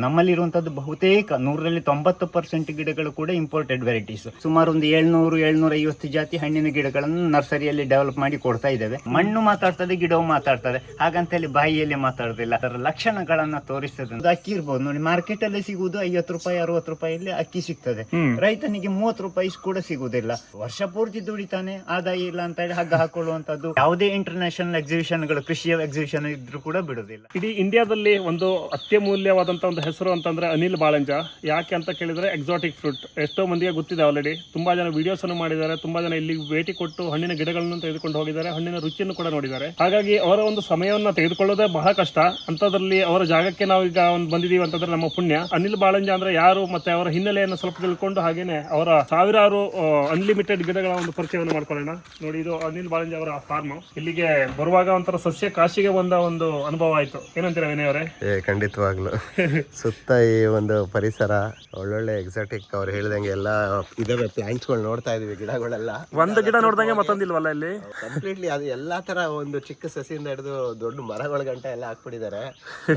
ನಮ್ಮಲ್ಲಿರುವಂತದ್ದು ಬಹುತೇಕ 100% ಗಿಡಗಳು ಕೂಡ ಇಂಪೋರ್ಟೆಡ್ ವೆರೈಟೀಸ್. ಸುಮಾರು ಒಂದು 700-750 ಜಾತಿ ಹಣ್ಣಿನ ಗಿಡಗಳನ್ನು ನರ್ಸರಿಯಲ್ಲಿ ಡೆವಲಪ್ ಮಾಡಿ ಕೊಡ್ತಾ ಇದ್ದೇವೆ. ಮಣ್ಣು ಮಾತಾಡ್ತದೆ, ಗಿಡವು ಮಾತಾಡ್ತದೆ, ಹಾಗಂತ ಹೇಳಿ ಬಾಯಿಯಲ್ಲಿ ಮಾತಾಡುದಿಲ್ಲ, ಅದರ ಲಕ್ಷಣಗಳನ್ನ ತೋರಿಸ್ತದೆ. ಅಕ್ಕಿ ಇರ್ಬೋದು ನೋಡಿ, ಮಾರ್ಕೆಟ್ ಅಲ್ಲಿ ಸಿಗುವುದು 50 ರೂಪಾಯಿ 60 ರೂಪಾಯಿಯಲ್ಲಿ ಅಕ್ಕಿ ಸಿಗ್ತದೆ. ರೈತನಿಗೆ 30 ರೂಪಾಯಿ ಕೂಡ ಸಿಗುವುದಿಲ್ಲ. ವರ್ಷ ಪೂರ್ತಿ ದುಡಿತಾನೆ, ಆದಾಯ ಇಲ್ಲ ಅಂತ ಹೇಳಿ ಹಗ್ಗ ಹಾಕೊಳ್ಳುವಂತದ್ದು. ಯಾವುದೇ ಇಂಟರ್ನ್ಯಾಷನಲ್ ಎಕ್ಸಿಬಿಷನ್ಗಳು, ಕೃಷಿಯ ಎಕ್ಸಿಬಿಷನ್ ಇದ್ರೂ ಕೂಡ ಬಿಡುದಿಲ್ಲ. ಇಡೀ ಇಂಡಿಯಾದಲ್ಲಿ ಒಂದು ಅತ್ಯಮೂಲ್ಯವಾದಂತ ಒಂದು ಹೆಸರು ಅಂತಂದ್ರೆ ಅನಿಲ್ ಬಾಳಂಜ. ಯಾಕೆ ಅಂತ ಕೇಳಿದ್ರೆ ಎಕ್ಸಾಟಿಕ್ ಫ್ರೂಟ್ ಎಷ್ಟೋ ಮಂದಿಗೆ ಗೊತ್ತಿದೆ ಆಲ್ರೆಡಿ. ತುಂಬಾ ಜನ ವಿಡಿಯೋಸ್ ಅನ್ನು ಮಾಡಿದ್ದಾರೆ, ತುಂಬಾ ಜನ ಇಲ್ಲಿ ಭೇಟಿ ಕೊಟ್ಟು ಹಣ್ಣಿನ ಗಿಡಗಳನ್ನು ತೆಗೆದುಕೊಂಡು ಹೋಗಿದ್ದಾರೆ, ಹಣ್ಣಿನ ರುಚಿಯನ್ನು ಕೂಡ ನೋಡಿದ್ದಾರೆ. ಹಾಗಾಗಿ ಅವರ ಒಂದು ಸಮಯವನ್ನ ತೆಗೆದುಕೊಳ್ಳೋದೇ ಬಹಳ ಕಷ್ಟ. ಅಂತದ್ರಲ್ಲಿ ಅವರ ಜಾಗಕ್ಕೆ ನಾವು ಈಗ ಬಂದಿದೀವಿ ಅಂತಂದ್ರೆ ನಮ್ಮ ಪುಣ್ಯ. ಅನಿಲ್ ಬಾಳಂಜ ಅಂದ್ರೆ ಯಾರು ಮತ್ತೆ ಅವರ ಹಿನ್ನೆಲೆಯನ್ನು ಸ್ವಲ್ಪ ತಿಳ್ಕೊಂಡು, ಹಾಗೇನೆ ಅವರ ಸಾವಿರಾರು ಅನ್ಲಿಮಿಟೆಡ್ ಗಿಡಗಳ ಒಂದು ಪರಿಚಯವನ್ನು ಮಾಡ್ಕೊಳ್ಳೋಣ. ನೋಡಿ, ಇದು ಅನಿಲ್ ಬಾಳಂಜ ಅವರ ಫಾರ್ಮ್. ಇಲ್ಲಿಗೆ ಬರುವಾಗ ಒಂಥರ ಸಸ್ಯ ಕಾಶಿಗೆ ಬಂದ ಒಂದು ಅನುಭವ ಆಯ್ತು. ಏನಂತೀರಾ ವಿನಯ್ ಅವರೇ? ಖಂಡಿತವಾಗ್ಲು ಸುತ್ತ ಈ ಒಂದು ಪರಿಸರ ಒಳ್ಳೊಳ್ಳೆ ಎಕ್ಸಾಟಿಕ್ ಅವ್ರು ಹೇಳ್ದಂಗೆ ಎಲ್ಲ ಇದಾವೆ. ಪ್ಲಾಂಟ್ಸ್ಗಳು ನೋಡ್ತಾ ಇದೀವಿ, ಗಿಡಗಳೆಲ್ಲ ಒಂದು ಗಿಡ ನೋಡ್ದಂಗೆ ಮತ್ತೊಂದಿಲ್ವಲ್ಲ ಇಲ್ಲಿ. ಕಂಪ್ಲೀಟ್ಲಿ ಅದು ಎಲ್ಲಾ ತರ ಒಂದು ಚಿಕ್ಕ ಸಸಿಯಿಂದ ಹಿಡಿದು ದೊಡ್ಡ ಮರಗಳ ಗಂಟ ಎಲ್ಲ ಹಾಕ್ಬಿಟ್ಟಿದ್ದಾರೆ.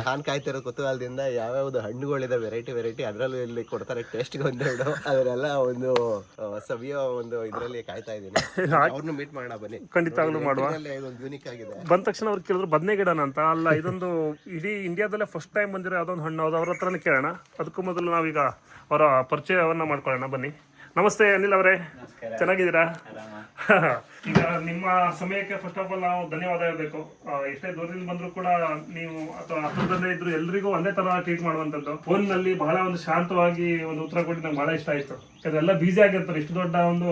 ನಾನ್ ಕಾಯ್ತಿರೋ ಕುತೂಹಲದಿಂದ ಯಾವ್ಯಾವ್ದು ಹಣ್ಣುಗಳಿದೆ ವೆರೈಟಿ ಅದರಲ್ಲೂ ಇಲ್ಲಿ ಕೊಡ್ತಾರೆ ಟೇಸ್ಟ್ಗೆ ಒಂದೆರಡು, ಅದನ್ನೆಲ್ಲ ಒಂದು ಸವಿಯೋ ಒಂದು ಇದರಲ್ಲಿ ಕಾಯ್ತಾ ಇದ್ದೀನಿ. ಅವ್ರನ್ನು ಮೀಟ್ ಮಾಡೋಣ ಬನ್ನಿ. ಖಂಡಿತವಾಗ್ಲೂ ಮಾಡುವ. ಇದೊಂದು ಯೂನಿಕ್ ಆಗಿದೆ. ಬಂದ ತಕ್ಷಣ ಅವ್ರು ಕೇಳಿದ್ರು ಬದನೆ ಗಿಡನ ಅಂತ. ಅಲ್ಲ, ಇದೊಂದು ಇಡೀ ಇಂಡಿಯಾದಲ್ಲೇ ಫಸ್ಟ್ ಟೈಮ್ ಬಂದಿರೋ ಯಾವುದೊಂದು ಹಣ್ಣು, ಅವ್ರ ಹತ್ರನೇ ಕೇಳೋಣ. ಅದಕ್ಕೂ ಮೊದಲು ನಾವೀಗ ಅವರ ಪರಿಚಯವನ್ನ ಮಾಡ್ಕೊಳ್ಳೋಣ ಬನ್ನಿ. ನಮಸ್ತೆ ಅನಿಲ್ ಅವರೇ, ಚೆನ್ನಾಗಿದ್ದೀರಾ? ಈಗ ನಿಮ್ಮ ಸಮಯಕ್ಕೆ ಫಸ್ಟ್ ಆಫ್ ಆಲ್ ನಾವು ಧನ್ಯವಾದ ಹೇಳ್ಬೇಕು. ಎಷ್ಟೇ ದೂರದಿಂದ ಬಂದ್ರು ಕೂಡ ನೀವು ಅಥವಾ ಹತ್ರದಲ್ಲೇ ಇದ್ರು ಎಲ್ರಿಗೂ ಒಂದೇ ತರ ಟ್ರೀಟ್ ಮಾಡುವಂತದ್ದು. ಫೋನ್ ನಲ್ಲಿ ಬಹಳ ಒಂದು ಶಾಂತವಾಗಿ ಒಂದು ಉತ್ತರ ಕೊಟ್ಟು ನಂಗೆ ಬಹಳ ಇಷ್ಟ ಆಯ್ತು. ಅದೆಲ್ಲ ಬಿಸಿ ಆಗಿರ್ತಾರೆ. ಇಷ್ಟು ದೊಡ್ಡ ಒಂದು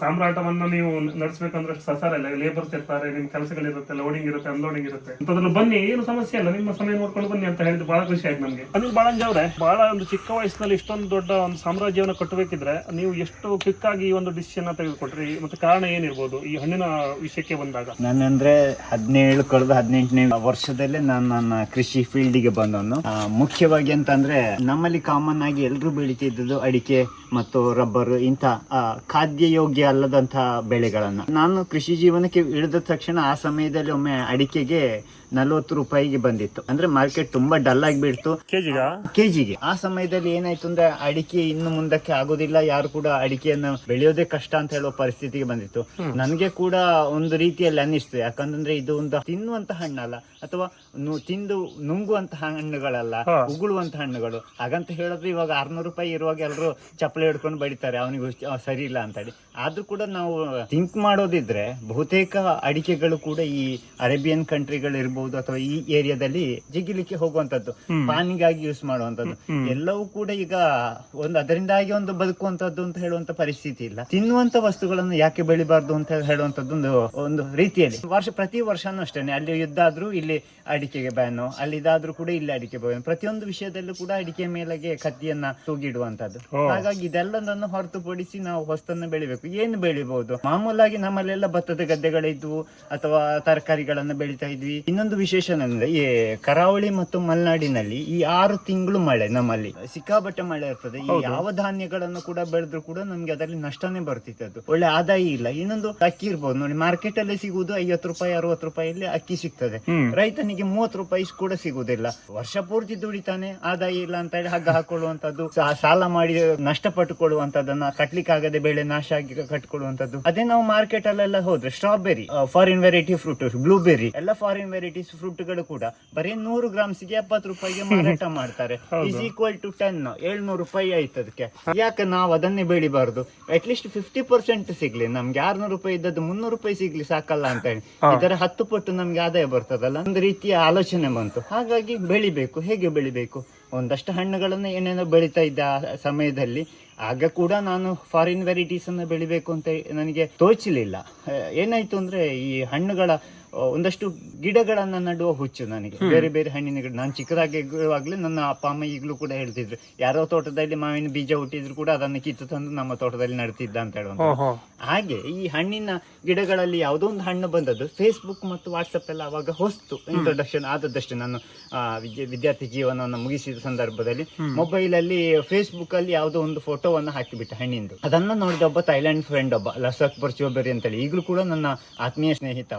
ಸಾಮ್ರಾಟವನ್ನ ನೀವು ನಡೆಸಬೇಕಂದ್ರೆ ಸಸಾರ ಇಲ್ಲ, ಲೇಬರ್ಸ್ ಇರ್ತಾರೆ, ನಿಮ್ ಕೆಲಸಗಳಿರುತ್ತೆ, ಲೋಡಿಂಗ್ ಇರುತ್ತೆ, ಅನ್ಲೋಡಿಂಗ್ ಇರುತ್ತೆ. ಅಂತದ್ರಲ್ಲಿ ಬನ್ನಿ, ಏನು ಸಮಸ್ಯೆ ಇಲ್ಲ, ನಿಮ್ಮ ಸಮಯ ನೋಡ್ಕೊಂಡು ಬನ್ನಿ ಅಂತ ಹೇಳಿದ್ದು ಬಹಳ ಖುಷಿ ಆಯ್ತು ನಮ್ಗೆ. ಅನಿಲ್ ಬಾಳಂಜ ಅವರೇ, ಬಹಳ ಒಂದು ಚಿಕ್ಕ ವಯಸ್ಸಿನಲ್ಲಿ ಇಷ್ಟೊಂದು ದೊಡ್ಡ ಒಂದು ಸಾಮ್ರಾಜ್ಯವನ್ನು ಕಟ್ಟಬೇಕಿದ್ರೆ ನೀವು ಎಷ್ಟು ಕ್ವಿಕ್ ಆಗಿ ಈ ಒಂದು ಡಿಸಿಷನ್ ತೆಗೆದುಕೊಟ್ರಿ? ಮತ್ತೆ ಕಾರಣ ಏನಿರ್ಬೋದು ಈ ಹಣ್ಣಿನ ವಿಷಯಕ್ಕೆ ಬಂದಾಗ? ನಾನಂದ್ರೆ 18ನೇ ವರ್ಷದಲ್ಲೇ ನಾನು ನನ್ನ ಕೃಷಿ ಫೀಲ್ಡಿಗೆ ಬಂದವನು. ಮುಖ್ಯವಾಗಿ ಅಂತಂದ್ರೆ ನಮ್ಮಲ್ಲಿ ಕಾಮನ್ ಆಗಿ ಎಲ್ಲರೂ ಬೆಳಿತಿದ್ದು ಅಡಿಕೆ ಮತ್ತು ರಬ್ಬರ್, ಇಂಥ ಖಾದ್ಯ ಯೋಗ್ಯ ಅಲ್ಲದಂತಹ ಬೆಳೆಗಳನ್ನ. ನಾನು ಕೃಷಿ ಜೀವನಕ್ಕೆ ಇಳಿದ ತಕ್ಷಣ ಆ ಸಮಯದಲ್ಲಿ ಒಮ್ಮೆ ಅಡಿಕೆಗೆ 40 ರೂಪಾಯಿಗೆ ಬಂದಿತ್ತು. ಅಂದ್ರೆ ಮಾರ್ಕೆಟ್ ತುಂಬಾ ಡಲ್ ಆಗಿಬಿಡ್ತು ಕೆಜಿಗೆ. ಆ ಸಮಯದಲ್ಲಿ ಏನಾಯ್ತು ಅಂದ್ರೆ ಅಡಿಕೆ ಇನ್ನು ಮುಂದಕ್ಕೆ ಆಗೋದಿಲ್ಲ, ಯಾರು ಕೂಡ ಅಡಿಕೆಯನ್ನು ಬೆಳೆಯೋದೇ ಕಷ್ಟ ಅಂತ ಹೇಳುವ ಪರಿಸ್ಥಿತಿಗೆ ಬಂದಿತ್ತು. ನನಗೆ ಕೂಡ ಒಂದು ರೀತಿಯಲ್ಲಿ ಅನ್ನಿಸ್ತು, ಯಾಕಂದ್ರೆ ಇದು ಒಂದು ತಿನ್ನುವಂತ ಹಣ್ಣಲ್ಲ, ಅಥವಾ ತಿಂದು ನುಂಗುವಂತಹ ಹಣ್ಣುಗಳಲ್ಲ, ಉಗುಳುವಂತ ಹಣ್ಣುಗಳು. ಹಾಗಂತ ಹೇಳಿದ್ರೆ ಇವಾಗ 600 ರೂಪಾಯಿ ಇರುವಾಗ ಎಲ್ಲರೂ ಚಪ್ಪಲಿ ಹಿಡ್ಕೊಂಡು ಬಡಿತಾರೆ, ಅವನಿಗೆ ಸರಿ ಇಲ್ಲ ಅಂತ ಹೇಳಿ. ಆದ್ರೂ ಕೂಡ ನಾವು ಥಿಂಕ್ ಮಾಡೋದಿದ್ರೆ ಬಹುತೇಕ ಅಡಿಕೆಗಳು ಕೂಡ ಈ ಅರೇಬಿಯನ್ ಕಂಟ್ರಿಗಳು ಇರ್ಬೋದು ಅಥವಾ ಈ ಏರಿಯಾದಲ್ಲಿ ಜಿಗಿಲಿಕ್ಕೆ ಹೋಗುವಂತದ್ದು, ಪಾನಿಗಾಗಿ ಯೂಸ್ ಮಾಡುವಂತದ್ದು ಎಲ್ಲವೂ ಕೂಡ ಈಗ ಅದರಿಂದಾಗಿ ಒಂದು ಬದುಕುವಂತದ್ದು ಅಂತ ಹೇಳುವಂತ ಪರಿಸ್ಥಿತಿ ಇಲ್ಲ. ತಿನ್ನುವಂತ ವಸ್ತುಗಳನ್ನು ಯಾಕೆ ಬೆಳಿಬಾರ್ದು ಅಂತ ಹೇಳುವಂತದ್ದು ಒಂದು ರೀತಿಯಲ್ಲಿ ಪ್ರತಿ ವರ್ಷನೂ ಅಷ್ಟೇನೆ. ಅಲ್ಲಿ ಯುದ್ಧ ಆದ್ರೂ ಇಲ್ಲಿ ಅಡಿಕೆಗೆ ಬ್ಯಾನು, ಅಲ್ಲಿ ಇದಾದ್ರೂ ಕೂಡ ಇಲ್ಲಿ ಅಡಿಕೆ ಬ್ಯಾನು. ಪ್ರತಿಯೊಂದು ವಿಷಯದಲ್ಲೂ ಕೂಡ ಅಡಿಕೆ ಮೇಲೆಗೆ ಕತ್ತಿಯನ್ನ ತೂಗಿಡುವಂತದ್ದು. ಹಾಗಾಗಿ ಇದೆಲ್ಲದನ್ನು ಹೊರತುಪಡಿಸಿ ನಾವು ಹೊಸ್ತನ್ನು ಬೆಳಿಬೇಕು. ಏನು ಬೆಳಿಬಹುದು? ಮಾಮೂಲಾಗಿ ನಮ್ಮಲ್ಲೆಲ್ಲ ಭತ್ತದ ಗದ್ದೆಗಳಿದ್ವು ಅಥವಾ ತರಕಾರಿಗಳನ್ನ ಬೆಳಿತಾ ಇದ್ವಿ. ಇನ್ನೊಂದು ವಿಶೇಷ ಅಂದ್ರೆ ಈ ಕರಾವಳಿ ಮತ್ತು ಮಲೆನಾಡಿನಲ್ಲಿ ಈ 6 ತಿಂಗಳು ಮಳೆ, ನಮ್ಮಲ್ಲಿ ಸಿಕ್ಕಾಬಟ್ಟೆ ಮಳೆ ಇರ್ತದೆ. ಈ ಯಾವ ಧಾನ್ಯಗಳನ್ನು ಕೂಡ ಬೆಳೆದ್ರು ಕೂಡ ನಮ್ಗೆ ಅದರಲ್ಲಿ ನಷ್ಟನೇ ಬರ್ತಿತ್ತು, ಒಳ್ಳೆ ಆದಾಯ ಇಲ್ಲ. ಇನ್ನೊಂದು ಅಕ್ಕಿ ಇರ್ಬೋದು ನೋಡಿ, ಮಾರ್ಕೆಟ್ ಅಲ್ಲಿ ಸಿಗುವುದು 50 ರೂಪಾಯಿ 60 ರೂಪಾಯಿಯಲ್ಲಿ ಅಕ್ಕಿ ಸಿಗ್ತದೆ. ರೈತನಿಗೆ 30 ರೂಪಾಯಿ ಕೂಡ ಸಿಗುದಿಲ್ಲ. ವರ್ಷ ಪೂರ್ತಿ ದುಡಿತಾನೆ, ಆದಾಯ ಇಲ್ಲ ಅಂತ ಹೇಳಿ ಹಗ್ಗ ಹಾಕೊಳ್ಳುವಂತದ್ದು, ಸಾಲ ಮಾಡಿ ನಷ್ಟ ಪಟ್ಟುಕೊಳ್ಳುವಂತದನ್ನ, ಕಟ್ಲಿಕ್ಕಾಗದೆ ಬೆಳೆ ನಾಶ ಆಗಿ ಕಟ್ಕೊಳ್ಳುವಂತದ್ದು. ಅದೇ ನಾವು ಮಾರ್ಕೆಟ್ ಅಲ್ಲೆಲ್ಲ ಹೋದ್ರೆ strawberry, foreign variety fruit, blueberry ಎಲ್ಲ ಫಾರಿನ್ ವೆರೈಟೀಸ್ ಫ್ರೂಟ್ ಗಳು ಕೂಡ ಬರೀ 100 ಗ್ರಾಮ್ಸ್ಗೆ 70 ರೂಪಾಯಿಗೆ ಮಾರಾಟ ಮಾಡ್ತಾರೆ. ಈಸ್ ಈಕ್ವಲ್ ಟು 10 700 ರೂಪಾಯಿ ಆಯ್ತು ಅದಕ್ಕೆ. ಯಾಕೆ ನಾವು ಅದನ್ನೇ ಬೆಳಿಬಾರ್ದು? ಅಟ್ಲೀಸ್ಟ್ 50% ಸಿಗ್ಲಿ ನಮ್ಗೆ. 600 ರೂಪಾಯಿ ಇದ್ದದ್ದು 300 ರೂಪಾಯಿ ಸಿಗ್ಲಿ ಸಾಕಲ್ಲ ಅಂತ ಹೇಳಿ ಇದರ 10 ಪಟ್ಟು ನಮ್ಗೆ ಆದಾಯ ಬರ್ತದಲ್ಲ, ಒಂದು ರೀತಿಯ ಆಲೋಚನೆ ಬಂತು. ಹಾಗಾಗಿ ಬೆಳಿಬೇಕು. ಹೇಗೆ ಬೆಳಿಬೇಕು? ಒಂದಷ್ಟು ಹಣ್ಣುಗಳನ್ನ ಏನೇನೋ ಬೆಳೀತಾ ಇದ್ದ ಆ ಸಮಯದಲ್ಲಿ, ಆಗ ಕೂಡ ನಾನು ಫಾರಿನ್ ವೆರೈಟೀಸ್ ಅನ್ನು ಬೆಳಿಬೇಕು ಅಂತ ನನಗೆ ತೋಚಲಿಲ್ಲ. ಏನಾಯ್ತು ಅಂದ್ರೆ ಈ ಹಣ್ಣುಗಳ ಒಂದಷ್ಟು ಗಿಡಗಳನ್ನ ನಡುವ ಹುಚ್ಚು ನನಗೆ, ಬೇರೆ ಬೇರೆ ಹಣ್ಣಿನ ಗಿಡ. ನಾನು ಚಿಕ್ಕದಾಗಿರುವಾಗಲೇ ನನ್ನ ಅಪ್ಪ ಅಮ್ಮ ಈಗಲೂ ಕೂಡ ಹೇಳ್ತಿದ್ರು, ಯಾರೋ ತೋಟದಲ್ಲಿ ಮಾವಿನ ಬೀಜ ಹುಟ್ಟಿದ್ರು ಕೂಡ ಅದನ್ನು ಕಿತ್ತು ತಂದು ನಮ್ಮ ತೋಟದಲ್ಲಿ ನಡ್ತಿದ್ದ ಅಂತ ಹೇಳುವಂತ. ಹಾಗೆ ಈ ಹಣ್ಣಿನ ಗಿಡಗಳಲ್ಲಿ ಯಾವುದೋ ಒಂದು ಹಣ್ಣು ಬಂದದ್ದು ಫೇಸ್ಬುಕ್ ಮತ್ತು ವಾಟ್ಸಪ್ ಎಲ್ಲ ಅವಾಗ ಹೊಸ್ತು ಇಂಟ್ರೊಡಕ್ಷನ್ ಆದದ್ದಷ್ಟೇ. ನಾನು ವಿದ್ಯಾರ್ಥಿ ಜೀವನವನ್ನು ಮುಗಿಸಿದ ಸಂದರ್ಭದಲ್ಲಿ ಮೊಬೈಲ್ ಅಲ್ಲಿ ಫೇಸ್ಬುಕ್ ಅಲ್ಲಿ ಯಾವುದೋ ಒಂದು ಫೋಟೋವನ್ನು ಹಾಕಿಬಿಟ್ಟ ಹಣ್ಣಿಂದು. ಅದನ್ನ ನೋಡಿದ ಒಬ್ಬ ಥೈಲ್ಯಾಂಡ್ ಫ್ರೆಂಡ್, ಒಬ್ಬ ಲಸಕ್ ಬರ್ಚೋಬೆರಿ ಅಂತೇಳಿ, ಈಗಲೂ ಕೂಡ ನನ್ನ ಆತ್ಮೀಯ ಸ್ನೇಹಿತ.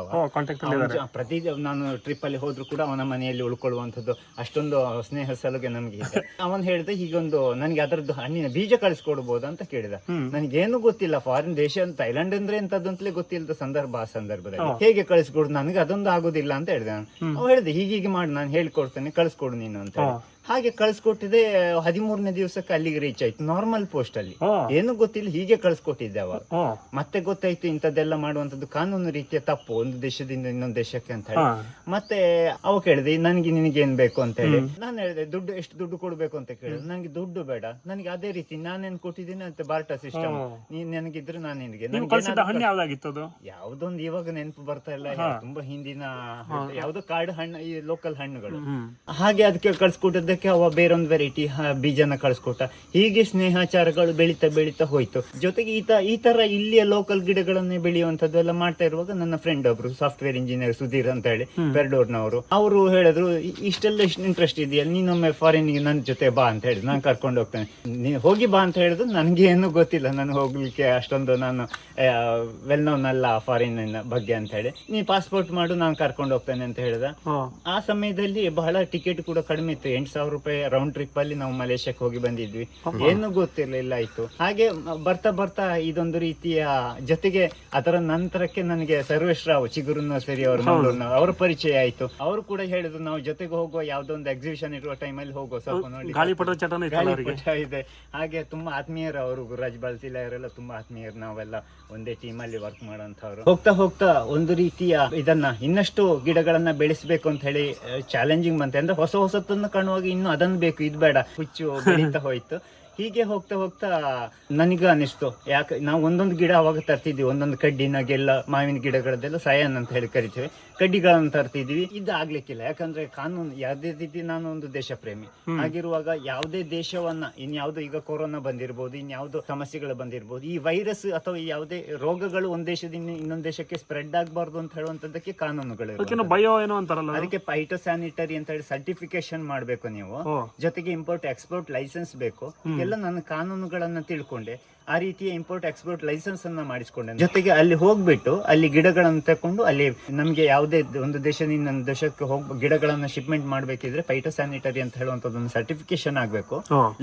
ಪ್ರತಿ ನಾನು ಟ್ರಿಪ್ ಅಲ್ಲಿ ಹೋದ್ರು ಕೂಡ ಅವನ ಮನೆಯಲ್ಲಿ ಉಳ್ಕೊಳ್ಳುವಂಥದ್ದು ಅಷ್ಟೊಂದು ಸ್ನೇಹ ಸಲುಗೆ ನಮ್ಗೆ ಇದೆ. ಅವನ್ ಹೇಳಿದ ಹೀಗೊಂದು ನನಗೆ ಅದರದ್ದು ಹಣ್ಣಿನ ಬೀಜ ಕಳಿಸ್ಕೊಡ್ಬೋದು ಅಂತ ಕೇಳಿದ. ನನಗೇನು ಗೊತ್ತಿಲ್ಲ, ಫಾರಿನ್ ದೇಶ ಥೈಲ್ಯಾಂಡ್ ಅಂದ್ರೆ ಎಂತದ್ದು ಅಂತಲೇ ಗೊತ್ತಿಲ್ಲದ ಆ ಸಂದರ್ಭದಲ್ಲಿ ಹೇಗೆ ಕಳಿಸ್ಕೊಡು, ನನಗೆ ಅದೊಂದು ಆಗೋದಿಲ್ಲ ಅಂತ ಹೇಳಿದೆ ನಾನು. ಅವ ಹೇಳಿದೆ ಹೀಗೆ ಮಾಡಿ ನಾನು ಹೇಳ್ಕೊಡ್ತೇನೆ, ಕಳಿಸ್ಕೊಡು ನೀನು ಅಂತ ಹೇಳಿ. ಹಾಗೆ ಕಳ್ಸಿಕೊಟ್ಟಿದೆ. 13ನೇ ದಿವಸಕ್ಕೆ ಅಲ್ಲಿಗೆ ರೀಚ್ ಆಯ್ತು, ನಾರ್ಮಲ್ ಪೋಸ್ಟ್ ಅಲ್ಲಿ, ಏನು ಗೊತ್ತಿಲ್ಲ, ಹೀಗೆ ಕಳ್ಸಿಕೊಟ್ಟಿದ್ದೆ ಅವಾಗ. ಮತ್ತೆ ಗೊತ್ತಾಯ್ತು ಇಂಥದ್ದೆಲ್ಲ ಮಾಡುವಂತದ್ದು ಕಾನೂನು ರೀತಿಯ ತಪ್ಪು, ಒಂದು ದೇಶದಿಂದ ಇನ್ನೊಂದು ದೇಶಕ್ಕೆ ಅಂತ ಹೇಳಿ. ಮತ್ತೆ ಅವ ಕೇಳಿದೆ ನನಗೆ ನಿನಗೆ ಏನ್ ಬೇಕು ಅಂತ ಹೇಳಿ. ನಾನು ಹೇಳಿದೆ ದುಡ್ಡು, ಎಷ್ಟು ದುಡ್ಡು ಕೊಡ್ಬೇಕು ಅಂತ ಕೇಳಿದೆ. ನನಗೆ ದುಡ್ಡು ಬೇಡ, ನನಗೆ ಅದೇ ರೀತಿ ನಾನೇನ್ ಕೊಟ್ಟಿದ್ದೀನಿ ಅಂತ ಬಾರ್ಟರ್ ಸಿಸ್ಟಮ್, ನೀನ್ ನನಗಿದ್ರೆ ನಾನು ನಿನಗೆ. ಯಾವ್ದೊಂದು ಇವಾಗ ನೆನಪು ಬರ್ತಾ ಇಲ್ಲ, ತುಂಬಾ ಹಿಂದಿನ ಯಾವ್ದೋ ಕಾಡು ಹಣ್ಣು, ಈ ಲೋಕಲ್ ಹಣ್ಣುಗಳು. ಹಾಗೆ ಅದಕ್ಕೆ ಕಳ್ಸಿಕೊಟ್ಟಿದ್ದಕ್ಕೆ ಅವ ಬೇರೊಂದು ವೆರೈಟಿ ಬೀಜನ ಕಳ್ಸಿಕೊಟ್ಟ. ಹೀಗೆ ಸ್ನೇಹಾಚಾರಗಳು ಬೆಳೀತಾ ಹೋಯ್ತು. ಜೊತೆಗೆ ಈ ತರ ಇಲ್ಲಿಯ ಲೋಕಲ್ ಗಿಡಗಳನ್ನೇ ಬೆಳೆಯುವಂತದ್ದು ಎಲ್ಲ ಮಾಡ್ತಾ ಇರುವಾಗ ನನ್ನ ಫ್ರೆಂಡ್ ಒಬ್ರು ಸಾಫ್ಟ್ವೇರ್ ಇಂಜಿನಿಯರ್ ಸುಧೀರ್ ಅಂತ ಹೇಳಿ ಪೆರ್ಡೋರ್ನವರು, ಅವರು ಹೇಳಿದ್ರು ಇಷ್ಟೆಲ್ಲ ಇಂಟ್ರೆಸ್ಟ್ ಇದೆಯಲ್ಲ, ನೀನೊಮ್ಮೆ ಫಾರಿನ್ಗೆ ನನ್ನ ಜೊತೆ ಬಾ ಅಂತ ಹೇಳಿದ್ರು. ನಾನು ಕರ್ಕೊಂಡು ಹೋಗ್ತೇನೆ, ನೀನು ಹೋಗಿ ಬಾ ಅಂತ ಹೇಳಿದ್ರು. ನನಗೆ ಏನು ಗೊತ್ತಿಲ್ಲ, ನಾನು ಹೋಗ್ಲಿಕ್ಕೆ ಅಷ್ಟೊಂದು ನಾನು ವೆಲ್ ನೋನ್ ಅಲ್ಲ ಫಾರಿನ್ ಬಗ್ಗೆ ಅಂತ ಹೇಳಿ. ನೀ ಪಾಸ್ಪೋರ್ಟ್ ಮಾಡು, ನಾನು ಕರ್ಕೊಂಡು ಹೋಗ್ತೇನೆ ಅಂತ ಹೇಳಿದ. ಆ ಸಮಯದಲ್ಲಿ ಬಹಳ ಟಿಕೆಟ್ ಕೂಡ ಕಡಿಮೆ ಇತ್ತು, 8,000 ರೂಪಾಯಿ ರೌಂಡ್ ಟ್ರಿಪ್ ಅಲ್ಲಿ ನಾವು ಮಲೇಷ್ಯಾಕ್ಕೆ ಹೋಗಿ ಬಂದಿದ್ವಿ. ಏನು ಗೊತ್ತಿರ್ಲಿಲ್ಲ ಆಯ್ತು. ಹಾಗೆ ಬರ್ತಾ ಇದೊಂದು ರೀತಿಯ ಜೊತೆಗೆ ಅದರ ನಂತರಕ್ಕೆ ನನಗೆ ಸರ್ವೇಶ್ ರಾವ್ ಚಿಗುರು ನರ್ಸರಿ ಅವರು ಮಂಗಳೂರಿನ ಅವರ ಪರಿಚಯ ಆಯ್ತು. ಅವರು ಕೂಡ ಹೇಳಿದ್ರು ನಾವು ಜೊತೆಗೆ ಹೋಗುವ, ಯಾವ್ದೋ ಒಂದು ಎಕ್ಸಿಬಿಷನ್ ಇರುವ ಟೈಮಲ್ಲಿ ಹೋಗುವ, ಸ್ವಲ್ಪ ನೋಡಿ ಗಾಳಿಪಟ ಇದೆ. ಹಾಗೆ ತುಂಬಾ ಆತ್ಮೀಯರು ಅವರು, ಗುರುರಾಜ್ ಬಾಲ್ತಿಲ ಅವರೆಲ್ಲ ತುಂಬಾ ಆತ್ಮೀಯರು, ನಾವೆಲ್ಲ ಒಂದೇ ಟೀಮ್ ಅಲ್ಲಿ ವರ್ಕ್ ಮಾಡೋಂಥವ್ರು. ಹೋಗ್ತಾ ಒಂದು ರೀತಿಯ ಇದನ್ನ ಇನ್ನಷ್ಟು ಗಿಡಗಳನ್ನ ಬೆಳೆಸಬೇಕು ಅಂತ ಹೇಳಿ ಚಾಲೆಂಜಿಂಗ್ ಬಂತೆ. ಅಂದ್ರೆ ಹೊಸತನ್ನು ಕಾಣುವಾಗ ಇನ್ನು ಅದನ್ನು ಬೇಕು, ಇದು ಬೇಡ, ಹುಚ್ಚು ಬೆಳೀತಾ ಹೋಯ್ತು. ಹೀಗೆ ಹೋಗ್ತಾ ನನಗ ಅನಿಸ್ತು, ಯಾಕೆ ನಾವು ಒಂದೊಂದು ಗಿಡ ಅವಾಗ ತರ್ತಿದ್ವಿ, ಒಂದೊಂದು ಕಡ್ಡಿನಾಗೆಲ್ಲ ಮಾವಿನ ಗಿಡಗಳದ್ದೆಲ್ಲ ಸಯನ್ ಅಂತ ಹೇಳಿ ಕರಿತೇವೆ, ಕಡ್ಡಿಗಳನ್ನು ತರ್ತಿದ್ವಿ. ಇದು ಆಗ್ಲಿಕ್ಕಿಲ್ಲ, ಯಾಕಂದ್ರೆ ಕಾನೂನು ಯಾವುದೇ ರೀತಿ, ನಾನು ಒಂದು ದೇಶ ಪ್ರೇಮಿ ಆಗಿರುವಾಗ ಯಾವುದೇ ದೇಶವನ್ನ ಇನ್ಯಾವುದೋ, ಈಗ ಕೊರೋನಾ ಬಂದಿರ್ಬೋದು, ಇನ್ಯಾವುದೋ ಸಮಸ್ಯೆಗಳು ಬಂದಿರ್ಬೋದು, ಈ ವೈರಸ್ ಅಥವಾ ಯಾವುದೇ ರೋಗಗಳು ಒಂದ್ ದೇಶದಿಂದ ಇನ್ನೊಂದು ದೇಶಕ್ಕೆ ಸ್ಪ್ರೆಡ್ ಆಗಬಾರ್ದು ಅಂತ ಹೇಳುವಂತದ್ದಕ್ಕೆ ಕಾನೂನುಗಳು. ಅದಕ್ಕೆ ಫೈಟೋ ಸ್ಯಾನಿಟರಿ ಅಂತ ಹೇಳಿ ಸರ್ಟಿಫಿಕೇಶನ್ ಮಾಡ್ಬೇಕು ನೀವು, ಜೊತೆಗೆ ಇಂಪೋರ್ಟ್ ಎಕ್ಸ್ಪೋರ್ಟ್ ಲೈಸೆನ್ಸ್ ಬೇಕು. ಎಲ್ಲ ನನ್ನ ಕಾನೂನುಗಳನ್ನ ತಿಳ್ಕೊಂಡೆ, ಆ ರೀತಿಯ ಇಂಪೋರ್ಟ್ ಎಕ್ಸ್ಪೋರ್ಟ್ ಲೈಸೆನ್ಸ್ ಅನ್ನ ಮಾಡಿಸ್ಕೊಂಡೆ. ಜೊತೆಗೆ ಅಲ್ಲಿ ಹೋಗ್ಬಿಟ್ಟು ಅಲ್ಲಿ ಗಿಡಗಳನ್ನು ತಕೊಂಡು, ಅಲ್ಲಿ ನಮ್ಗೆ ಯಾವುದೇ ಒಂದು ದೇಶದಿಂದ ಇನ್ನೊಂದು ದೇಶಕ್ಕೆ ಗಿಡಗಳನ್ನ ಶಿಪ್ಮೆಂಟ್ ಮಾಡ್ಬೇಕಿದ್ರೆ ಫೈಟೋ ಸ್ಯಾನಿಟರಿ ಅಂತ ಹೇಳುವಂತದ್ದೊಂದು ಸರ್ಟಿಫಿಕೇಶನ್ ಆಗ್ಬೇಕು,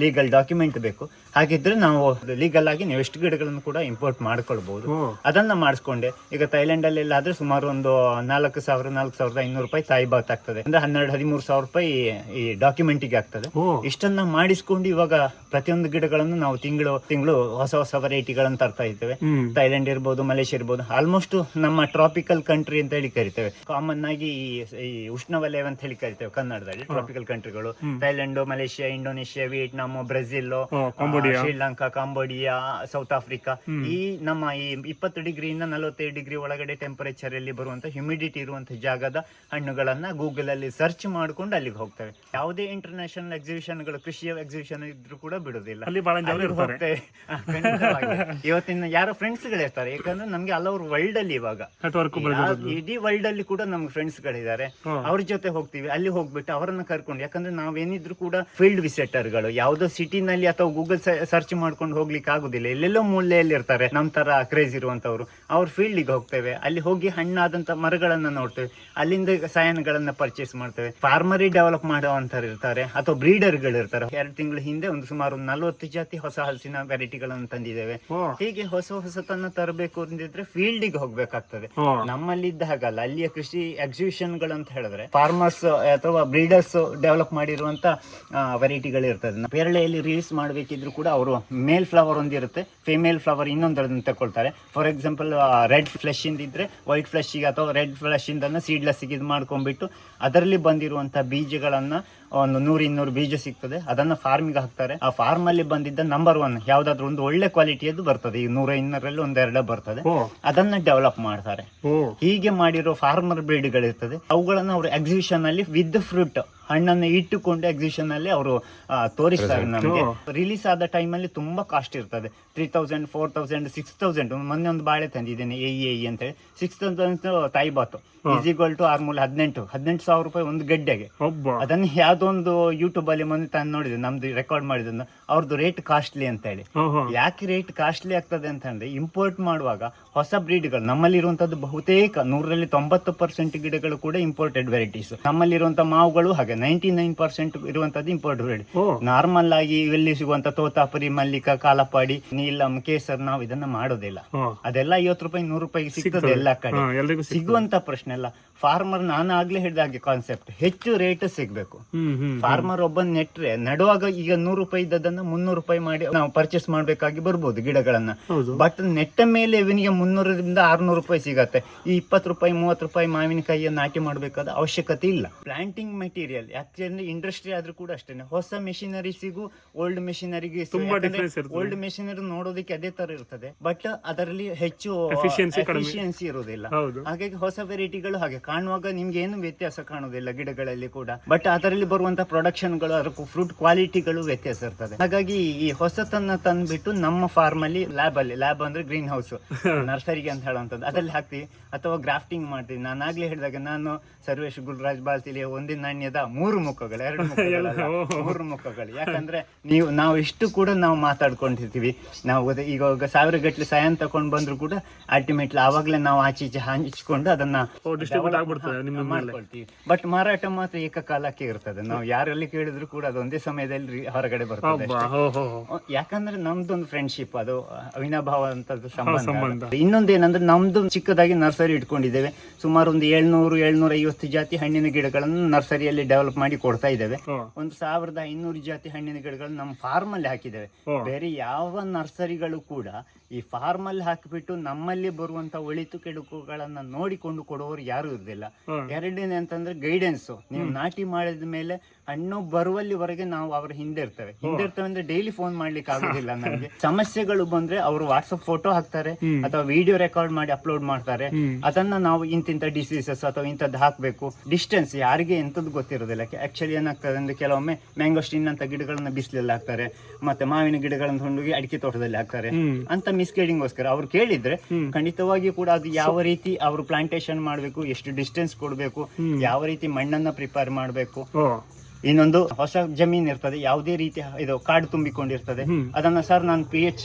ಲೀಗಲ್ ಡಾಕ್ಯುಮೆಂಟ್ ಬೇಕು. ಹಾಗಿದ್ರೆ ನಾವು ಲೀಗಲ್ ಆಗಿ ನೀವು ಎಷ್ಟು ಗಿಡಗಳನ್ನು ಕೂಡ ಇಂಪೋರ್ಟ್ ಮಾಡ್ಕೊಳ್ಬಹುದು. ಅದನ್ನ ಮಾಡಿಸ್ಕೊಂಡೆ. ಈಗ ಥೈಲ್ಯಾಂಡ್ ಅಲ್ಲಿ ಆದ್ರೆ ಸುಮಾರು ಒಂದು 4,500 ರೂಪಾಯಿ ತಾಯಿ ಬಾತ್ ಆಗ್ತದೆ, ಅಂದ್ರೆ 12,000-13,000 ರೂಪಾಯಿ ಈ ಡಾಕ್ಯುಮೆಂಟಿಗೆ ಆಗ್ತದೆ. ಇಷ್ಟನ್ನ ಮಾಡಿಸ್ಕೊಂಡು ಇವಾಗ ಪ್ರತಿಯೊಂದು ಗಿಡಗಳನ್ನು ನಾವು ತಿಂಗಳು ಹೊಸ ವೆರೈಟಿಗಳನ್ನು ತರ್ತಾ ಇದ್ದೇವೆ. ಥೈಲ್ಯಾಂಡ್ ಇರ್ಬೋದು, ಮಲೇಷ್ಯಾ ಇರ್ಬೋದು, ಆಲ್ಮೋಸ್ಟ್ ನಮ್ಮ ಟ್ರಾಪಿಕಲ್ ಕಂಟ್ರಿ ಅಂತ ಹೇಳಿ ಕರಿತೇವೆ. ಕಾಮನ್ ಆಗಿ ಈ ಉಷ್ಣವಲಯ ಅಂತ ಹೇಳಿ ಕರಿತೇವೆ ಕನ್ನಡದಲ್ಲಿ. ಟ್ರಾಪಿಕಲ್ ಕಂಟ್ರಿಗಳು Thailand, Malaysia, Indonesia, Vietnam, Brazil, Sri Lanka, Cambodia, South Africa, ಈ ನಮ್ಮ ಈ 20 ಡಿಗ್ರಿಯಿಂದ 45 ಡಿಗ್ರಿ ಒಳಗಡೆ ಟೆಂಪರೇಚರ್ ಅಲ್ಲಿ ಬರುವಂತ ಹ್ಯುಮಿಡಿಟಿ ಇರುವಂತಹ ಜಾಗದ ಹಣ್ಣುಗಳನ್ನ ಗೂಗಲ್ ಅಲ್ಲಿ ಸರ್ಚ್ ಮಾಡ್ಕೊಂಡು ಅಲ್ಲಿಗೆ ಹೋಗ್ತೇವೆ. ಯಾವುದೇ ಇಂಟರ್ನ್ಯಾಷನಲ್ ಎಕ್ಸಿಬಿಷನ್ಗಳು, ಕೃಷಿಯ ಎಕ್ಸಿಬಿಷನ್ ಇದ್ರು ಕೂಡ ಬಿಡುದಿಲ್ಲ, ಇವತ್ತಿನ ಯಾರೋ ಫ್ರೆಂಡ್ಸ್ ಗಳಿರ್ತಾರೆ. ಯಾಕಂದ್ರೆ ನಮ್ಗೆ ಹಲವರು ವರ್ಲ್ಡ್ ಅಲ್ಲಿ ಇವಾಗ ಇಡೀ ವರ್ಲ್ಡ್ ಅಲ್ಲಿ ಕೂಡ ನಮ್ಗೆ ಫ್ರೆಂಡ್ಸ್ ಗಳಿದ್ದಾರೆ, ಅವ್ರ ಜೊತೆ ಹೋಗ್ತೀವಿ. ಅಲ್ಲಿ ಹೋಗ್ಬಿಟ್ಟು ಅವರನ್ನ ಕರ್ಕೊಂಡು, ಯಾಕಂದ್ರೆ ನಾವೇನಿದ್ರು ಕೂಡ ಫೀಲ್ಡ್ ವಿಸಿಟರ್ ಗಳು, ಯಾವ್ದೋ ಸಿಟಿನಲ್ಲಿ ಅಥವಾ ಗೂಗಲ್ ಸರ್ಚ್ ಮಾಡ್ಕೊಂಡು ಹೋಗ್ಲಿಕ್ಕೆ ಆಗುದಿಲ್ಲ. ಎಲ್ಲೆಲ್ಲೋ ಮೂಲೆಯಲ್ಲಿ ಇರ್ತಾರೆ ನಮ್ ತರ ಕ್ರೇಜ್ ಇರುವಂತವ್ರು. ಅವ್ರ ಫೀಲ್ಡ್ ಗೆ ಹೋಗ್ತೇವೆ, ಅಲ್ಲಿ ಹೋಗಿ ಹಣ್ಣಾದಂತ ಮರಗಳನ್ನ ನೋಡ್ತೇವೆ, ಅಲ್ಲಿಂದ ಸಯನ್ಗಳನ್ನ ಪರ್ಚೇಸ್ ಮಾಡ್ತೇವೆ. ಫಾರ್ಮರಿ ಡೆವಲಪ್ ಮಾಡುವಂತವ್ರು ಇರ್ತಾರೆ ಅಥವಾ ಬ್ರೀಡರ್ ಗಳು ಇರ್ತಾರೆ. 2 ತಿಂಗಳ ಹಿಂದೆ ಒಂದು ಸುಮಾರು 40 ಜಾತಿ ಹೊಸ ಹಲಸಿನ ವೆರೈಟಿಗಳನ್ನು ತಂದಿದ್ದೇವೆ. ಹೀಗೆ ಹೊಸತನ್ನ ತರಬೇಕು ಅಂದಿದ್ರೆ ಫೀಲ್ಡ್ ಗೆ ಹೋಗ್ಬೇಕಾಗ್ತದೆ. ನಮ್ಮಲ್ಲಿದ್ದ ಹಾಗಲ್ಲ, ಅಲ್ಲಿಯ ಕೃಷಿ ಎಕ್ಸಿಬಿಷನ್ ಗಳು ಅಂತ ಹೇಳಿದ್ರೆ ಫಾರ್ಮರ್ಸ್ ಅಥವಾ ಬ್ರೀಡರ್ಸ್ ಡೆವಲಪ್ ಮಾಡಿರುವಂತ ವೆರೈಟಿಗಳು ಇರ್ತದೆ. ಪೇರಳೆಯಲ್ಲಿ ರಿಲೀಸ್ ಮಾಡಬೇಕಿದ್ರು ಕೂಡ ಅವರು ಮೇಲ್ ಫ್ಲವರ್ ಒಂದಿರುತ್ತೆ, ಫಿಮೇಲ್ ಫ್ಲವರ್ ಇನ್ನೊಂದನ್ನು ತಗೊಳ್ತಾರೆ. ಫಾರ್ ಎಕ್ಸಾಂಪಲ್ ರೆಡ್ ಫ್ಲೆಶ್ ಇಂದಿದ್ರೆ ವೈಟ್ ಫ್ಲೆಶ್ ಗೆ ಅಥವಾ ರೆಡ್ ಫ್ಲೆಶ್ ಇಂದ ಸೀಡ್ಲೆಸ್ ಗೆ ಇದು ಮಾಡ್ಕೊಂಡ್ಬಿಟ್ಟು ಅದರಲ್ಲಿ ಬಂದಿರುವಂತಹ ಬೀಜಗಳನ್ನ ಒಂದು 100-200 ಬೀಜ ಸಿಗ್ತದೆ, ಅದನ್ನ ಫಾರ್ಮಿಗೆ ಹಾಕ್ತಾರೆ. ಆ ಫಾರ್ಮ್ ಅಲ್ಲಿ ಬಂದಿದ್ದ ನಂಬರ್ 1 ಯಾವ್ದಾದ್ರು ಒಂದು ಒಳ್ಳೆ ಕ್ವಾಲಿಟಿಯದ್ದು ಬರ್ತದೆ, ಈ 100-200ರಲ್ಲಿ 1-2 ಬರ್ತದೆ, ಅದನ್ನ ಡೆವಲಪ್ ಮಾಡ್ತಾರೆ. ಹೀಗೆ ಮಾಡಿರೋ ಫಾರ್ಮರ್ ಬ್ರೀಡ್ ಗಳಿರ್ತದೆ, ಅವುಗಳನ್ನ ಅವರು ಎಕ್ಸಿಬಿಷನ್ ಅಲ್ಲಿ ವಿತ್ ಫ್ರೂಟ್ ಹಣ್ಣನ್ನು ಇಟ್ಟುಕೊಂಡು ಎಕ್ಸಿಬಿಷನ್ ಅಲ್ಲಿ ಅವರು ತೋರಿಸ್ತಾರೆ ನಮಗೆ. ರಿಲೀಸ್ ಆದ ಟೈಮಲ್ಲಿ ತುಂಬಾ ಕಾಸ್ಟ್ ಇರ್ತದೆ, 3000 4000 6000. ಮೊನ್ನೆ ಒಂದು ಬಾಳೆ ತಂದಿದ್ದೇನೆ ಎ ಅಂತ ಹೇಳಿ 6000 ತಾಯಿ ಬಾತು ಈಸಿಕ್ವಲ್ ಟು 18,000 ರೂಪಾಯಿ ಒಂದು ಗಡ್ಡೆಗೆ. ಅದನ್ನ ಯಾವ್ದೋ ಒಂದು ಯೂಟ್ಯೂಬ್ ಅಲ್ಲಿ ಮೊನ್ನೆ ತಾನು ನೋಡಿದೆ, ನಮ್ದು ರೆಕಾರ್ಡ್ ಮಾಡಿದ ಅವ್ರದ್ದು ರೇಟ್ ಕಾಸ್ಟ್ಲಿ ಅಂತ ಹೇಳಿ. ಯಾಕೆ ರೇಟ್ ಕಾಸ್ಟ್ಲಿ ಆಗ್ತದೆ ಅಂತಂದ್ರೆ ಇಂಪೋರ್ಟ್ ಮಾಡುವಾಗ ಹೊಸ ಬ್ರೀಡ್ಗಳು ನಮ್ಮಲ್ಲಿ ಇರುವಂತದ್ದು ಬಹುತೇಕ 100ರಲ್ಲಿ 90% ಗಿಡಗಳು ಕೂಡ ಇಂಪೋರ್ಟೆಡ್ ವೆರೈಟೀಸ್. ನಮ್ಮಲ್ಲಿರುವಂತ ಮಾವುಗಳು ಹಾಗೆ 99% ಇರುವಂತದ್ದು ಇಂಪೋರ್ಟ್ ವೆರೈಟಿ. ನಾರ್ಮಲ್ ಆಗಿ ಇಲ್ಲಿ ಸಿಗುವಂತ ತೋತಾಪುರಿ, ಮಲ್ಲಿಕ, ಕಾಲಪಾಡಿ, ನೀಲಂ, ಕೇಸರ್ ನಾವು ಇದನ್ನ ಮಾಡೋದಿಲ್ಲ. ಅದೆಲ್ಲ 50 ರೂಪಾಯಿ 100 ರೂಪಾಯಿಗೆ ಸಿಗ್ತದೆ ಎಲ್ಲ ಕಡೆ. ಸಿಗುವಂತ ಪ್ರಶ್ನೆ ಅಲ್ಲ. ಫಾರ್ಮರ್ ನಾನು ಆಗ್ಲೇ ಹೇಳಿದ ಹಾಗೆ ಕಾನ್ಸೆಪ್ಟ್, ಹೆಚ್ಚು ರೇಟ್ ಸಿಗ್ಬೇಕು. ಫಾರ್ಮರ್ ಒಬ್ಬನ್ ನೆಟ್ರೆ ನಡುವಾಗ ಈಗ 100 ರೂಪಾಯಿ ಇದ್ದದನ್ನ 300 ರೂಪಾಯಿ ಮಾಡಿ ನಾವು ಪರ್ಚೇಸ್ ಮಾಡ್ಬೇಕಾಗಿ ಬರ್ಬೋದು ಗಿಡಗಳನ್ನ. ಬಟ್ ನೆಟ್ಟ ಮೇಲೆ ಇವನಿಗೆ 300ರಿಂದ 600 ರೂಪಾಯಿ ಸಿಗತ್ತೆ. ಈ 20 ರೂಪಾಯಿ 30 ರೂಪಾಯಿ ಮಾವಿನಕಾಯಿಯ ನಾಟಿ ಮಾಡಬೇಕಾದ ಅವಶ್ಯಕತೆ ಇಲ್ಲ. ಪ್ಲಾಂಟಿಂಗ್ ಮೆಟೀರಿಯಲ್ ಯಾಕೆಂದ್ರೆ ಇಂಡಸ್ಟ್ರಿ ಆದ್ರೂ ಕೂಡ ಅಷ್ಟೇನೆ, ಹೊಸ ಮೆಷಿನರೀಸಿಗೂ ಓಲ್ಡ್ ಮೆಷಿನರಿಗೆ ಓಲ್ಡ್ ಮೆಷಿನರಿ ನೋಡೋದಕ್ಕೆ ಅದೇ ತರ ಇರ್ತದೆ, ಬಟ್ ಅದರಲ್ಲಿ ಹೆಚ್ಚು ಎಫಿಷಿಯನ್ಸಿ ಇರುವುದಿಲ್ಲ. ಹಾಗಾಗಿ ಹೊಸ ವೆರೈಟಿಗಳು ಹಾಗೆ ಕಾಣುವಾಗ ನಿಮ್ಗೆ ಏನು ವ್ಯತ್ಯಾಸ ಕಾಣುವುದಿಲ್ಲ ಗಿಡಗಳಲ್ಲಿ ಕೂಡ, ಬಟ್ ಅದರಲ್ಲಿ ಬರುವಂತ ಪ್ರೊಡಕ್ಷನ್ಗಳು, ಅದರ ಫ್ರೂಟ್ ಕ್ವಾಲಿಟಿಗಳು ವ್ಯತ್ಯಾಸ ಇರ್ತದೆ. ಹಾಗಾಗಿ ಈ ಹೊಸತನ್ನ ತಂದ್ಬಿಟ್ಟು ನಮ್ಮ ಫಾರ್ಮ್ ಅಲ್ಲಿ ಲ್ಯಾಬ್ ಅಂದ್ರೆ ಗ್ರೀನ್ ಹೌಸ್ ನರ್ಸರಿಗೆ ಅಂತ ಹೇಳುವಂತದ್ದು ಅದ್ರಲ್ಲಿ ಹಾಕ್ತಿವಿ ಅಥವಾ ಗ್ರಾಫ್ಟಿಂಗ್ ಮಾಡ್ತೀವಿ. ನಾನು ಆಗ್ಲೇ ಹೇಳಿದಾಗ ನಾನು ಸರ್ವೇಶ್ ಗುಲ್ರಾಜ್ ಬಾಲ್ತಿಲಿ ಒಂದಿನ ನಾಣ್ಯದ 3 ಮುಖಗಳು, 2 ಮುಖಗಳು, 3 ಮುಖಗಳು. ಯಾಕಂದ್ರೆ ನಾವು ಇಷ್ಟು ಕೂಡ ನಾವು ಮಾತಾಡ್ಕೊಂಡಿರ್ತೀವಿ. ನಾವು ಈಗ 1000 ಗಟ್ಟಲೆ ಸಹಾಯ ತಗೊಂಡ್ ಬಂದ್ರು ಕೂಡ ಅಲ್ಟಿಮೇಟ್ಲಿ ಆವಾಗ್ಲೇ ನಾವು ಆಚೀಚೆ ಹಂಚಿಕೊಂಡು ಅದನ್ನ ಮಾಡ್ಕೊಳ್ತೀವಿ. ಬಟ್ ಮಾರಾಟ ಮಾತ್ರ ಏಕಕಾಲಕ್ಕೆ ಇರ್ತದೆ. ನಾವು ಯಾರಲ್ಲಿ ಕೇಳಿದ್ರು ಕೂಡ ಅದೊಂದೇ ಸಮಯದಲ್ಲಿ ಹೊರಗಡೆ ಬರ್ತದೆ. ಯಾಕಂದ್ರೆ ನಮ್ದೊಂದು ಫ್ರೆಂಡ್ಶಿಪ್, ಅದು ಅವಿನಾಭಾವ ಅಂತದ್ದು ಸಂಬಂಧ. ಇನ್ನೊಂದೇನಂದ್ರೆ ನಮ್ದು ಚಿಕ್ಕದಾಗಿ ನರ್ಸರಿ ಇಟ್ಕೊಂಡಿದ್ದೇವೆ. ಸುಮಾರು ಒಂದು 700-750 ಜಾತಿ ಹಣ್ಣಿನ ಗಿಡಗಳನ್ನು ನರ್ಸರಿಯಲ್ಲಿ ಡೆವಲಪ್ ಮಾಡಿ ಕೊಡ್ತಾ ಇದ್ದೇವೆ. 1500 ಜಾತಿ ಹಣ್ಣಿನ ಗಿಡಗಳನ್ನು ನಮ್ಮ ಫಾರ್ಮ್ ಅಲ್ಲಿ ಹಾಕಿದ್ದೇವೆ. ಬೇರೆ ಯಾವ ನರ್ಸರಿಗಳು ಕೂಡ ಈ ಫಾರ್ಮ್ ಅಲ್ಲಿ ಹಾಕಿಬಿಟ್ಟು ನಮ್ಮಲ್ಲಿ ಬರುವಂತ ಒಳಿತು ಕೆಡುಕುಗಳನ್ನ ನೋಡಿಕೊಂಡು ಕೊಡುವವರು ಯಾರು ಇರುದಿಲ್ಲ. ಎರಡನೇ ಅಂತಂದ್ರೆ ಗೈಡೆನ್ಸ್. ನೀವು ನಾಟಿ ಮಾಡಿದ ಮೇಲೆ ಹಣ್ಣು ಬರುವಲ್ಲಿವರೆಗೆ ನಾವು ಅವರ ಹಿಂದೆ ಇರ್ತೇವೆ ಅಂದ್ರೆ ಡೈಲಿ ಫೋನ್ ಮಾಡ್ಲಿಕ್ಕೆ ಆಗುದಿಲ್ಲ ನಮಗೆ. ಸಮಸ್ಯೆಗಳು ಬಂದ್ರೆ ಅವರು ವಾಟ್ಸ್ಆಪ್ ಫೋಟೋ ಹಾಕ್ತಾರೆ ಅಥವಾ ವಿಡಿಯೋ ರೆಕಾರ್ಡ್ ಮಾಡಿ ಅಪ್ಲೋಡ್ ಮಾಡ್ತಾರೆ. ಅದನ್ನ ನಾವು ಇಂತಿಂತ ಡಿಸೀಸಸ್ ಅಥವಾ ಇಂಥದ್ದು ಹಾಕ್ಬೇಕು. ಡಿಸ್ಟೆನ್ಸ್ ಯಾರಿಗೆ ಎಂತದ್ದು ಗೊತ್ತಿರೋದಿಲ್ಲ. ಆಕ್ಚುಲಿ ಏನಾಗ್ತದೆ ಅಂದ್ರೆ ಕೆಲವೊಮ್ಮೆ ಮ್ಯಾಂಗೋಸ್ಟಿನ್ ಅಂತ ಗಿಡಗಳನ್ನ ಬಿಸಿಲಲ್ಲಿ ಹಾಕ್ತಾರೆ, ಮತ್ತೆ ಮಾವಿನ ಗಿಡಗಳನ್ನ ಕೊಂಡೋಗಿ ಅಡಿಕೆ ತೋಟದಲ್ಲಿ ಹಾಕ್ತಾರೆ ಅಂತ ಮಿಸ್ಗೈಡಿಂಗ್ಗೋಸ್ಕರ. ಅವ್ರು ಕೇಳಿದ್ರೆ ಖಂಡಿತವಾಗಿಯೂ ಕೂಡ ಅದು ಯಾವ ರೀತಿ ಅವರು ಪ್ಲಾಂಟೇಶನ್ ಮಾಡ್ಬೇಕು, ಎಷ್ಟು ಡಿಸ್ಟೆನ್ಸ್ ಕೊಡ್ಬೇಕು, ಯಾವ ರೀತಿ ಮಣ್ಣನ್ನ ಪ್ರಿಪೇರ್ ಮಾಡ್ಬೇಕು. ಇನ್ನೊಂದು ಹೊಸ ಜಮೀನ್ ಇರ್ತದೆ, ಯಾವುದೇ ರೀತಿ ಇದು ಕಾಡು ತುಂಬಿಕೊಂಡಿರ್ತದೆ. ಅದನ್ನ ಸರ್ ನಾನು pH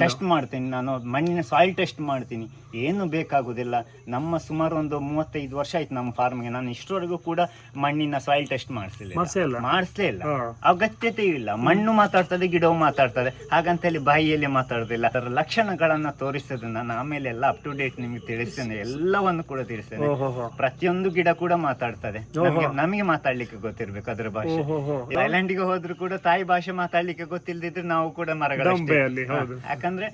ಟೆಸ್ಟ್ ಮಾಡ್ತೀನಿ, ನಾನು ಮಣ್ಣಿನ ಸಾಯಿಲ್ ಟೆಸ್ಟ್ ಮಾಡ್ತೀನಿ. ಏನು ಬೇಕಾಗುದಿಲ್ಲ. ನಮ್ಮ ಸುಮಾರು ಒಂದು 35 ವರ್ಷ ಆಯ್ತು ನಮ್ಮ ಫಾರ್ಮ್ಗೆ. ನಾನು ಇಷ್ಟವರೆಗೂ ಕೂಡ ಮಣ್ಣಿನ ಸಾಯಿಲ್ ಟೆಸ್ಟ್ ಮಾಡಿಸ್ಲೇ ಇಲ್ಲ. ಅಗತ್ಯತೆ ಇಲ್ಲ. ಮಣ್ಣು ಮಾತಾಡ್ತದೆ, ಗಿಡವು ಮಾತಾಡ್ತದೆ. ಹಾಗಂತ ಹೇಳಿ ಬಾಯಿಯಲ್ಲಿ ಮಾತಾಡುದಿಲ್ಲ. ಅದರ ಲಕ್ಷಣಗಳನ್ನ ತೋರಿಸ್ತದೆ. ನಾನು ಆಮೇಲೆ ಎಲ್ಲ ಅಪ್ ಟು ಡೇಟ್ ನಿಮ್ಗೆ ತಿಳಿಸ್ತೇನೆ, ಎಲ್ಲವನ್ನು ಕೂಡ ತಿಳಿಸ್ತೇನೆ. ಪ್ರತಿಯೊಂದು ಗಿಡ ಕೂಡ ಮಾತಾಡ್ತದೆ. ನಮಗೆ ಮಾತಾಡ್ಲಿಕ್ಕೆ ಗೊತ್ತಿರ್ಬೇಕು ಅದ್ರ ಭಾಷೆ. ಐಲ್ಯಾಂಡಿಗೆ ಹೋದ್ರು ಕೂಡ ತಾಯಿ ಭಾಷೆ ಮಾತಾಡ್ಲಿಕ್ಕೆ ಗೊತ್ತಿಲ್ಲದಿದ್ರೆ ನಾವು ಕೂಡ ಮರಗಳು. ಯಾಕಂದ್ರೆ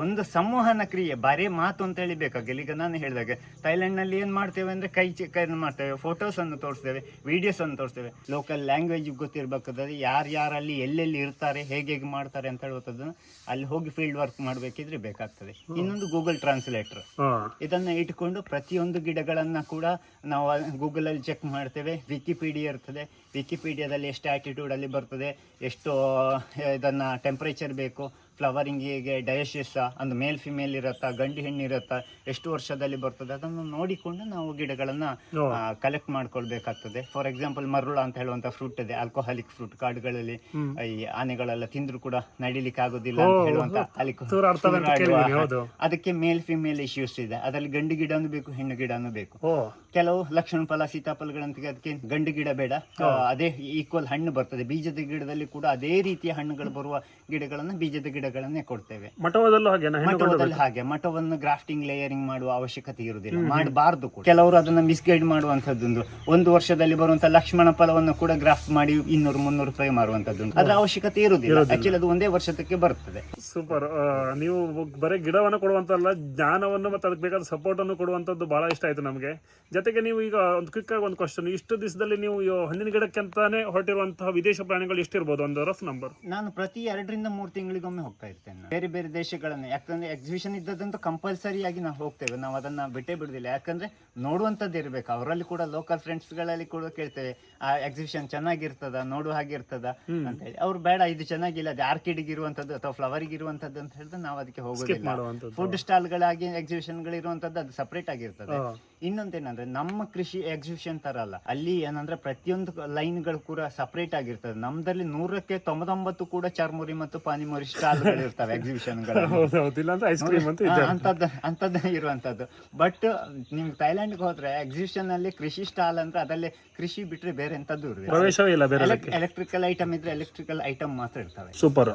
ಒಂದು ಸಂವಹನ ಕ್ರಿಯೆ, ಬರೀ ಮಾತು ಅಂತ ಹೇಳಿ ಬೇಕಾಗಿಲ್ಲ. ಈಗ ನಾನು ಹೇಳಿದಾಗ ಥೈಲ್ಯಾಂಡ್ ನಲ್ಲಿ ಏನ್ ಮಾಡ್ತೇವೆ ಅಂದ್ರೆ ಕೈ ಮಾಡ್ತೇವೆ, ಫೋಟೋಸ್ ಅನ್ನು ತೋರಿಸ್ತೇವೆ, ವಿಡಿಯೋಸ್ ಅನ್ನು ತೋರಿಸ್ತೇವೆ. ಲೋಕಲ್ ಲ್ಯಾಂಗ್ವೇಜ್ ಗೊತ್ತಿರ್ಬೇಕಾದ್ರೆ ಯಾರ್ಯಾರಲ್ಲಿ ಎಲ್ಲೆಲ್ಲಿ ಇರ್ತಾರೆ, ಹೇಗೆ ಮಾಡ್ತಾರೆ ಅಂತ ಹೇಳುವಂಥದ್ದನ್ನ ಅಲ್ಲಿ ಹೋಗಿ ಫೀಲ್ಡ್ ವರ್ಕ್ ಮಾಡ್ಬೇಕಿದ್ರೆ ಬೇಕಾಗ್ತದೆ. ಇನ್ನೊಂದು ಗೂಗಲ್ ಟ್ರಾನ್ಸ್ಲೇಟರ್, ಇದನ್ನ ಇಟ್ಕೊಂಡು ಪ್ರತಿಯೊಂದು ಗಿಡಗಳನ್ನ ಕೂಡ ನಾವು ಗೂಗಲ್ ಅಲ್ಲಿ ಚೆಕ್ ಮಾಡ್ತೇವೆ. ವಿಕಿಪೀಡಿಯಾ ಇರ್ತದೆ, ವಿಕಿಪೀಡಿಯಾದಲ್ಲಿ ಎಷ್ಟು ಆಟಿಟ್ಯೂಡ್ ಅಲ್ಲಿ ಬರ್ತದೆ, ಎಷ್ಟು ಇದನ್ನ ಟೆಂಪರೇಚರ್ ಬೇಕು, ಫ್ಲವರಿಂಗಿಗೆ ಡಯಸಿಸ್ ಒಂದು ಮೇಲ್ ಫಿಮೇಲ್ ಇರತ್ತಾ, ಗಂಡು ಹೆಣ್ಣು ಇರತ್ತಾ, ಎಷ್ಟು ವರ್ಷದಲ್ಲಿ ಬರ್ತದೆ, ಅದನ್ನು ನೋಡಿಕೊಂಡು ನಾವು ಗಿಡಗಳನ್ನ ಕಲೆಕ್ಟ್ ಮಾಡ್ಕೊಳ್ಬೇಕಾಗ್ತದೆ. ಫಾರ್ ಎಕ್ಸಾಂಪಲ್ ಮರುಳ ಅಂತ ಹೇಳುವಂತ ಫ್ರೂಟ್ ಇದೆ, ಆಲ್ಕೋಹಾಲಿಕ್ ಫ್ರೂಟ್. ಕಾಡುಗಳಲ್ಲಿ ಈ ಆನೆಗಳೆಲ್ಲ ತಿಂದ್ರು ಕೂಡ ನಡಿಲಿಕ್ಕೆ ಆಗೋದಿಲ್ಲ ಅಂತ ಹೇಳುವಂತ ಅದಕ್ಕೆ ಮೇಲ್ ಫಿಮೇಲ್ ಇಶ್ಯೂಸ್ ಇದೆ. ಅದರಲ್ಲಿ ಗಂಡು ಗಿಡನೂ ಬೇಕು, ಹೆಣ್ಣು ಗಿಡನೂ ಬೇಕು. ಕೆಲವು ಲಕ್ಷಣ ಫಲ ಸೀತಾಫಲಗಳಂತ ಅದಕ್ಕೆ ಗಂಡು ಗಿಡ ಬೇಡ, ಅದೇ ಈಕ್ವಲ್ ಹಣ್ಣು ಬರ್ತದೆ. ಬೀಜದ ಗಿಡದಲ್ಲಿ ಕೂಡ ಅದೇ ರೀತಿಯ ಹಣ್ಣುಗಳು ಬರುವ ಗಿಡಗಳನ್ನ ಬೀಜದ ಗಿಡಗಳನ್ನೇ ಕೊಡ್ತೇವೆ. ಮಠದಲ್ಲಿ ಹಾಗೆ ಮಠವನ್ನು ಗ್ರಾಫ್ಟಿಂಗ್ ಲೇಯರಿಂಗ್ ಮಾಡುವ ಅವಶ್ಯಕತೆ ಇರುವುದಿಲ್ಲ, ಮಾಡಬಾರ್ದು. ಕೆಲವರು ಅದನ್ನ ಮಿಸ್ಗೈಡ್ ಮಾಡುವಂತದ್ದು. ಒಂದು ವರ್ಷದಲ್ಲಿ ಬರುವಂತ ಲಕ್ಷ್ಮಣ ಫಲವನ್ನು ಕೂಡ ಗ್ರಾಫ್ಟ್ ಮಾಡಿ 200-300 ರೂಪಾಯಿ ಮಾರುವಂತದ್ದು. ಅದರ ಅವಶ್ಯಕತೆ ಇರುವುದಿಲ್ಲ. ಆಕ್ಚುಲಿ ಅದು ಒಂದೇ ವರ್ಷಕ್ಕೆ ಬರ್ತದೆ. ಸೂಪರ್. ನೀವು ಬರೀ ಗಿಡವನ್ನು ಕೊಡುವಂತಲ್ಲ, ಜ್ಞಾನವನ್ನು ಮತ್ತೆ ಅದಕ್ಕೆ ಬೇಕಾದ ಸಪೋರ್ಟ್ ಅನ್ನು ಕೊಡುವಂತದ್ದು ಬಹಳ ಇಷ್ಟ ಆಯ್ತು ನಮಗೆ. ಜೊತೆಗೆ ನೀವು ಈಗ ಒಂದು ಕ್ವಿಕ್ ಆಗಿ ಒಂದು ಕ್ವಶನ್, ಇಷ್ಟು ದಿವಸದಲ್ಲಿ ನೀವು ಹಣ್ಣಿನ ಗಿಡಕ್ಕೆ ಅಂತಾನೆ ಹೊರಟಿರುವಂತಹ ವಿದೇಶ ಪ್ರಾಣಿಗಳು ಎಷ್ಟಿರ್ಬೋದು? ಒಂದು ರಫ್ ನಂಬರ್. ನಾನು ಪ್ರತಿ 2 ರಿಂದ 3 ತಿಂಗಳಿಗೊಮ್ಮೆ ಹೋಗ್ತೇನೆ. ಹೋಗ್ತಾ ಇರ್ತೇನೆ ನಾನು. ಬೇರೆ ಬೇರೆ ದೇಶಗಳನ್ನು, ಯಾಕಂದ್ರೆ ಎಕ್ಸಿಬಿಷನ್ ಇದ್ದದಂತೂ ಕಂಪಲ್ಸರಿ ಆಗಿ ನಾವು ಹೋಗ್ತೇವೆ, ನಾವು ಅದನ್ನ ಬಿಟ್ಟೇ ಬಿಡುದಿಲ್ಲ. ಯಾಕಂದ್ರೆ ನೋಡುವಂಥದ್ದು ಇರಬೇಕು. ಅವರಲ್ಲಿ ಕೂಡ ಲೋಕಲ್ ಫ್ರೆಂಡ್ಸ್ಗಳಲ್ಲಿ ಕೂಡ ಕೇಳ್ತೇವೆ, ಆ ಎಕ್ಸಿಬಿಷನ್ ಚೆನ್ನಾಗಿರ್ತದ, ನೋಡುವ ಹಾಗೆ ಇರ್ತದ ಅಂತ ಹೇಳಿ. ಅವ್ರು ಬೇಡ ಇದು ಚೆನ್ನಾಗಿಲ್ಲ, ಅದು ಆರ್ಕಿಡ್ಗೆ ಇರುವಂತದ್ದು ಅಥವಾ ಫ್ಲವರ್ಗೆ ಇರುವಂತದ್ದು ಅಂತ ಹೇಳಿದ್ರೆ ನಾವು ಅದಕ್ಕೆ ಹೋಗೋದಿಲ್ಲ. ಫುಡ್ ಸ್ಟಾಲ್ಗಳಾಗಿ ಎಕ್ಸಿಬಿಷನ್ ಗಳಿರುವಂತದ್ದು ಅದು ಸಪರೇಟ್ ಆಗಿರ್ತದೆ. ಇನ್ನೊಂದೇನಂದ್ರೆ ನಮ್ಮ ಕೃಷಿ ಎಕ್ಸಿಬಿಷನ್ ತರ ಅಲ್ಲ, ಅಲ್ಲಿ ಏನಂದ್ರೆ ಪ್ರತಿಯೊಂದು ಲೈನ್ ಗಳು ಕೂಡ ಸಪರೇಟ್ ಆಗಿರ್ತದೆ. ನಮ್ದಲ್ಲಿ 100ಕ್ಕೆ 99 ಕೂಡ ಚರ್ಮುರಿ ಮತ್ತು ಪಾನಿಮುರಿ ಸ್ಟಾಲ್ ಗಳು ಇರ್ತವೆ ಎಕ್ಸಿಬಿಷನ್ ಅಂತದ್ದೇ ಇರುವಂತದ್ದು. ಬಟ್ ನಿಮ್ಗೆ ಥೈಲ್ಯಾಂಡ್ ಹೋದ್ರೆ ಎಕ್ಸಿಬಿಷನ್ ಅಲ್ಲಿ ಕೃಷಿ ಸ್ಟಾಲ್ ಅಂದ್ರೆ ಅದರಲ್ಲಿ ಕೃಷಿ ಬಿಟ್ರೆ ಬೇರೆ ಎಂತದ್ದು ಇರುವುದಿಲ್ಲ. ಪ್ರವೇಶವೇ ಇಲ್ಲ ಬೇರೆ. ಎಲೆಕ್ಟ್ರಿಕಲ್ ಐಟಮ್ ಇದ್ರೆ ಎಲೆಕ್ಟ್ರಿಕಲ್ ಐಟಮ್ ಮಾತ್ರ ಇರ್ತವೆ. ಸೂಪರ್.